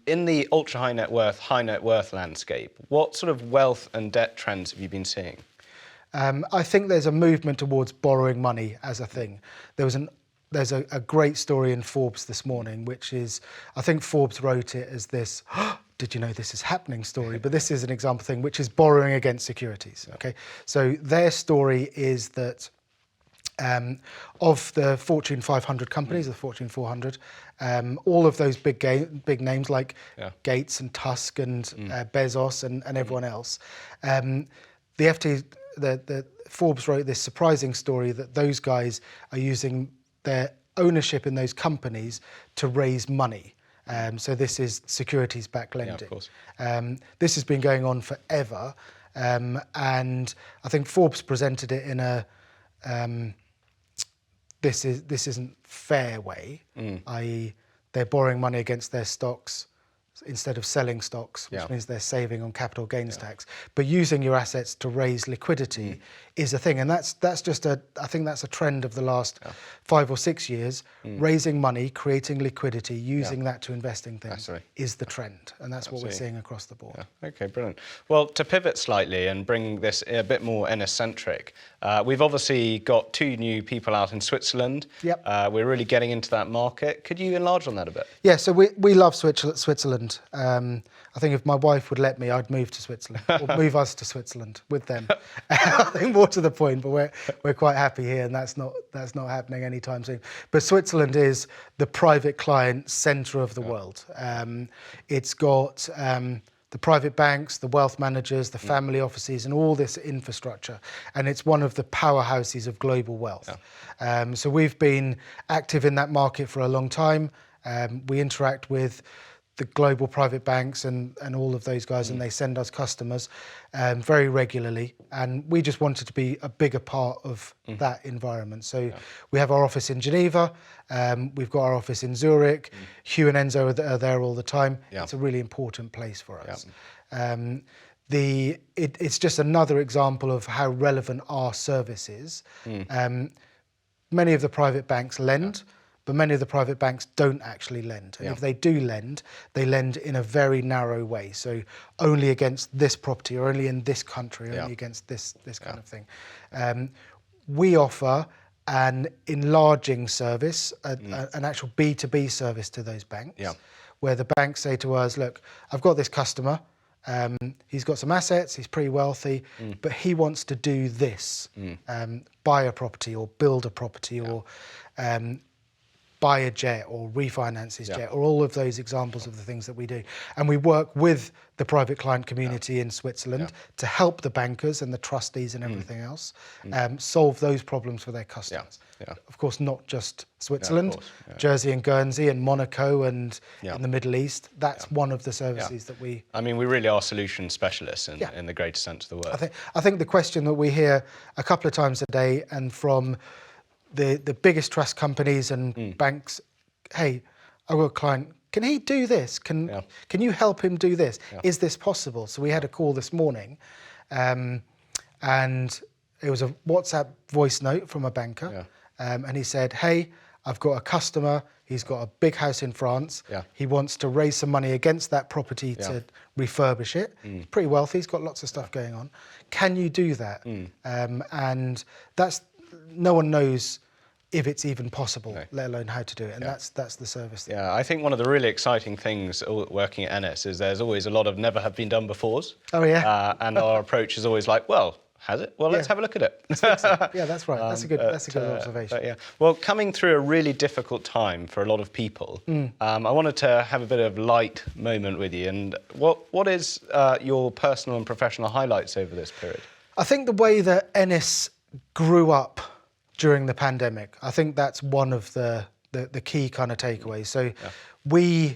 in the ultra high net worth landscape, what sort of wealth and debt trends have you been seeing? I think there's a movement towards borrowing money as a thing. There's a great story in Forbes this morning, which is, I think Forbes wrote it as this, did you know this is happening story? But this is an example thing, which is borrowing against securities, okay? So their story is that of the Fortune 500 companies, the Fortune 400, all of those big names like Gates and Tusk and Bezos and everyone else, the Forbes wrote this surprising story that those guys are using their ownership in those companies to raise money. So this is securities-backed lending. Yeah, of course. This has been going on forever, and I think Forbes presented it in a this isn't fair way, i.e. they're borrowing money against their stocks instead of selling stocks, which means they're saving on capital gains tax. But using your assets to raise liquidity is a thing, and that's just I think that's a trend of the last 5 or 6 years. Raising money, creating liquidity, using that to invest in things is the trend, and that's what we're seeing across the board. Yeah. Okay, brilliant. Well, to pivot slightly and bring this a bit more Enness-centric, we've obviously got 2 new people out in Switzerland. Yep. We're really getting into that market. Could you enlarge on that a bit? Yeah, so we love Switzerland. I think if my wife would let me, I'd move to Switzerland, or move us to Switzerland with them. I think more to the point, but we're quite happy here, and that's not happening anytime soon. But Switzerland is the private client centre of the world. It's got the private banks, the wealth managers, the family offices, and all this infrastructure, and it's one of the powerhouses of global wealth. So we've been active in that market for a long time. We interact with the global private banks and all of those guys, and they send us customers very regularly, and we just wanted to be a bigger part of that environment. So we have our office in Geneva, we've got our office in Zurich, Hugh and Enzo are there all the time. It's a really important place for us. It's just another example of how relevant our service is. Many of the private banks lend, but many of the private banks don't actually lend. And if they do lend, they lend in a very narrow way. So only against this property, or only in this country, only against this kind of thing. We offer an enlarging service, an actual B2B service to those banks, where the banks say to us, look, I've got this customer, he's got some assets, he's pretty wealthy, but he wants to do this, buy a property or build a property or buy a jet or refinance his jet, or all of those examples of the things that we do. And we work with the private client community in Switzerland to help the bankers and the trustees and everything else solve those problems for their customers. Of course, not just Switzerland, Jersey and Guernsey and Monaco and in the Middle East. That's one of the services that we... I mean, we really are solution specialists in the greatest sense of the word. I think the question that we hear a couple of times a day, and from the biggest trust companies and banks, hey, I've got a client, can he do this? Can you help him do this? Is this possible? So we had a call this morning, and it was a WhatsApp voice note from a banker, and he said, hey, I've got a customer, he's got a big house in France, he wants to raise some money against that property to refurbish it. He's pretty wealthy, he's got lots of stuff going on. Can you do that? And that's, no one knows if it's even possible, let alone how to do it. And that's the service. I think one of the really exciting things working at Enness is there's always a lot of never have been done befores. Oh, yeah. And our approach is always like, well, has it? Well, let's have a look at it. Yeah, that's right. That's a good observation. Well, coming through a really difficult time for a lot of people, I wanted to have a bit of light moment with you. And what is your personal and professional highlights over this period? I think the way that Enness grew up during the pandemic, I think that's one of the key kind of takeaways. So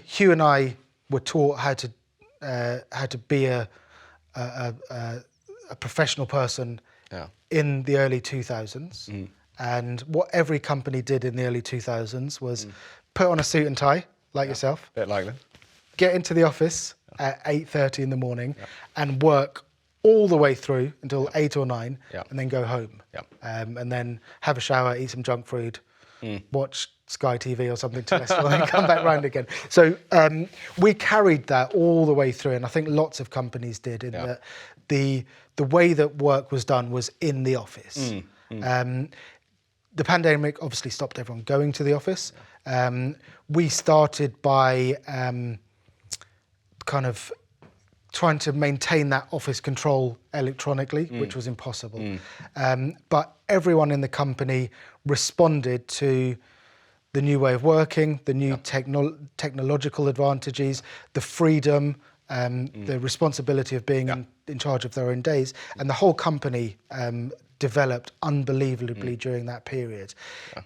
Hugh and I were taught how to be a professional person in the early 2000s. And what every company did in the early 2000s was put on a suit and tie, like yourself. Bit like that. Get into the office at 8:30 in the morning and work all the way through until 8 or 9, and then go home. And then have a shower, eat some junk food, watch Sky TV or something till Leicester and then come back round again. So we carried that all the way through, and I think lots of companies did, in that the way that work was done was in the office. The pandemic obviously stopped everyone going to the office. We started by kind of trying to maintain that office control electronically, which was impossible. But everyone in the company responded to the new way of working, the new technological advantages, the freedom, the responsibility of being in charge of their own days. And the whole company developed unbelievably during that period,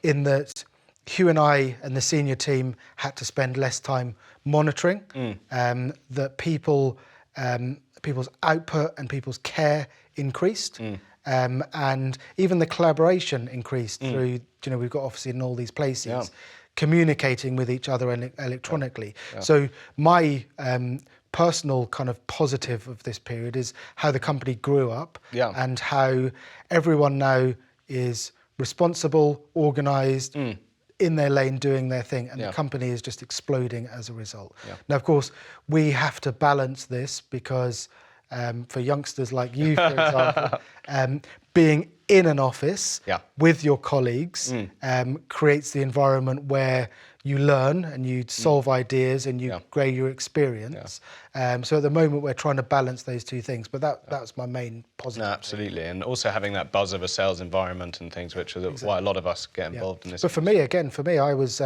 in that Hugh and I and the senior team had to spend less time monitoring, that people's output and people's care increased, and even the collaboration increased through, we've got offices in all these places, communicating with each other electronically. So my personal kind of positive of this period is how the company grew up, and how everyone now is responsible, organised, in their lane doing their thing, and the company is just exploding as a result. Now, of course, we have to balance this because for youngsters like you, for example, being in an office with your colleagues creates the environment where you learn and you solve ideas and you grow your experience. So at the moment we're trying to balance those two things, but that's my main positive. No, absolutely, and also having that buzz of a sales environment and things, which is why a lot of us get involved in this. But for me, I was,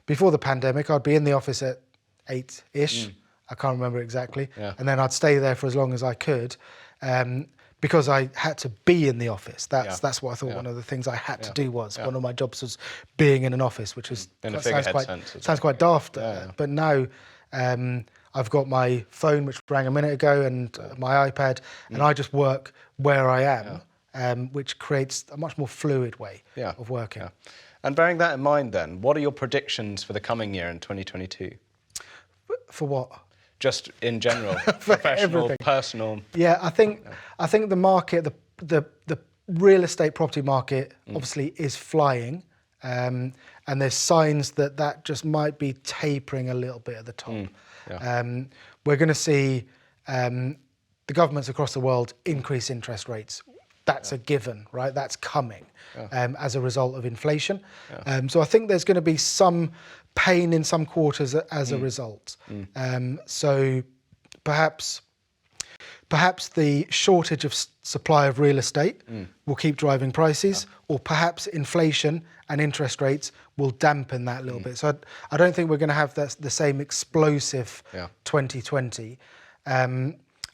before the pandemic, I'd be in the office at 8-ish, I can't remember exactly, and then I'd stay there for as long as I could, because I had to be in the office. That's what I thought one of the things I had to do was. One of my jobs was being in an office, which was sounds quite daft. But now I've got my phone, which rang a minute ago, and my iPad, and I just work where I am, which creates a much more fluid way of working. And bearing that in mind then, what are your predictions for the coming year in 2022? For what? Just in general, professional, everything. Personal. Yeah, I think the market, the real estate property market, obviously is flying, and there's signs that just might be tapering a little bit at the top. We're going to see the governments across the world increase interest rates. That's a given, right? That's coming as a result of inflation. So I think there's going to be some pain in some quarters as a result. So perhaps the shortage of supply of real estate will keep driving prices, or perhaps inflation and interest rates will dampen that a little bit. So I don't think we're going to have the same explosive 2020. I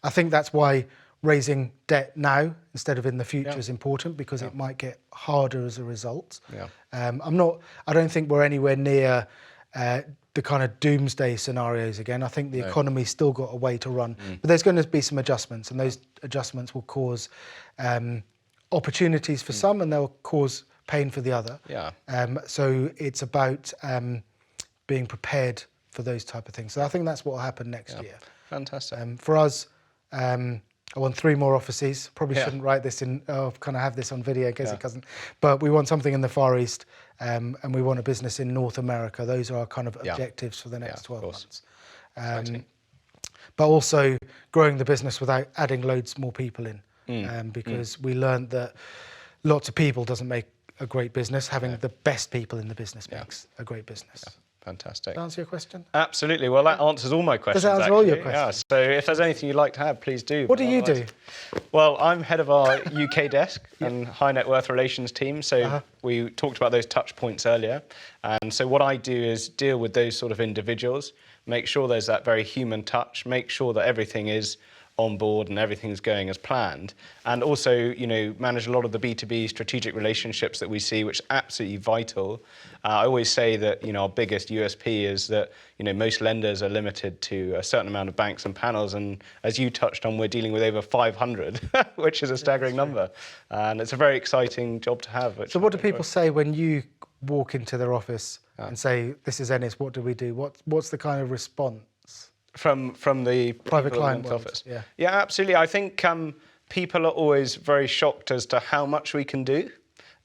think that's why raising debt now instead of in the future is important, because it might get harder as a result. I don't think we're anywhere near the kind of doomsday scenarios again. I think the economy's still got a way to run, but there's going to be some adjustments, and those adjustments will cause opportunities for some, and they'll cause pain for the other. So it's about being prepared for those type of things. So I think that's what will happen next year. Fantastic. For us, I want 3 more offices. Probably shouldn't write this in, kind of have this on video in case it doesn't. But we want something in the Far East, and we want a business in North America. Those are our kind of objectives for the next 12 months. But also growing the business without adding loads more people in, because we learned that lots of people doesn't make a great business. Having the best people in the business makes a great business. Fantastic. Does that answer your question? Absolutely. Well, that answers all my questions. Does that answer all your questions? Yeah. So if there's anything you'd like to add, please do. What do you do? Well, I'm head of our UK desk and high net worth relations team. So we talked about those touch points earlier. And so what I do is deal with those sort of individuals, make sure there's that very human touch, make sure that everything is on board and everything's going as planned, and also, manage a lot of the B2B strategic relationships that we see, which is absolutely vital. I always say that, our biggest USP is that, most lenders are limited to a certain amount of banks and panels, and as you touched on, we're dealing with over 500, which is a staggering number, and it's a very exciting job to have. So what do people say when you walk into their office and say, "This is Enness, what do we do?" What's the kind of response? From the private client office. Yeah, absolutely. I think people are always very shocked as to how much we can do.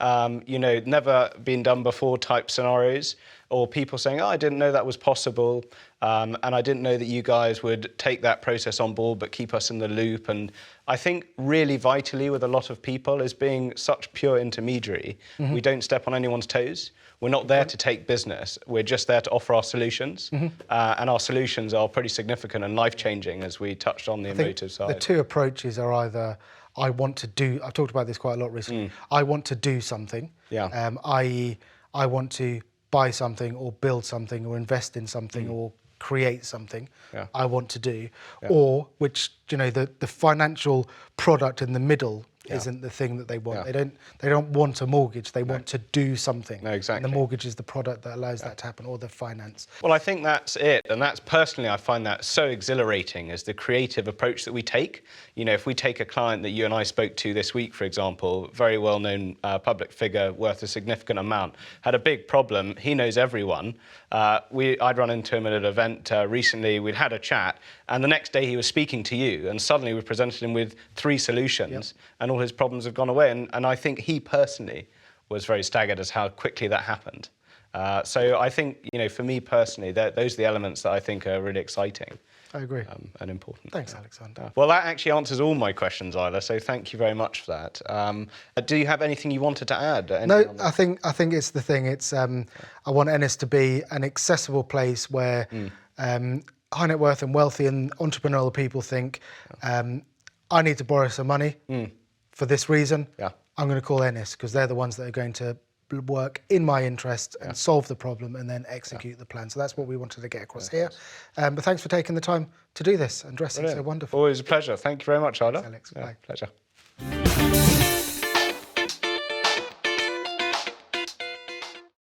never been done before type scenarios, or people saying, oh, I didn't know that was possible, and I didn't know that you guys would take that process on board but keep us in the loop. And I think really vitally with a lot of people is being such pure intermediary. We don't step on anyone's toes. We're not there to take business. We're just there to offer our solutions. And our solutions are pretty significant and life-changing, as we touched on the emotive side. The two approaches are either I've talked about this quite a lot recently, I want to do something, i.e. I want to buy something or build something or invest in something or create something I want to do, or which, the financial product in the middle isn't the thing that they want. They don't want a mortgage, they want to do something. No, exactly. And the mortgage is the product that allows that to happen, or the finance. Well, I think that's it. And that's personally, I find that so exhilarating, is the creative approach that we take. If we take a client that you and I spoke to this week, for example, very well-known public figure worth a significant amount, had a big problem. He knows everyone. I'd run into him at an event recently. We'd had a chat, and the next day he was speaking to you, and suddenly we presented him with 3 solutions, and all his problems have gone away. And I think he personally was very staggered as how quickly that happened. So I think, for me personally, those are the elements that I think are really exciting. I agree. And important. Thanks, Alexander. Well, that actually answers all my questions, Isla, so thank you very much for that. Do you have anything you wanted to add? No, I think it's the thing. It's I want Enness to be an accessible place where high net worth and wealthy and entrepreneurial people think, I need to borrow some money for this reason. I'm going to call Enness, because they're the ones that are going to work in my interest and solve the problem and then execute the plan. So that's what we wanted to get across here. But thanks for taking the time to do this and dressing so wonderful. Always a pleasure. Thank you very much, Isla. Alex, bye. Pleasure.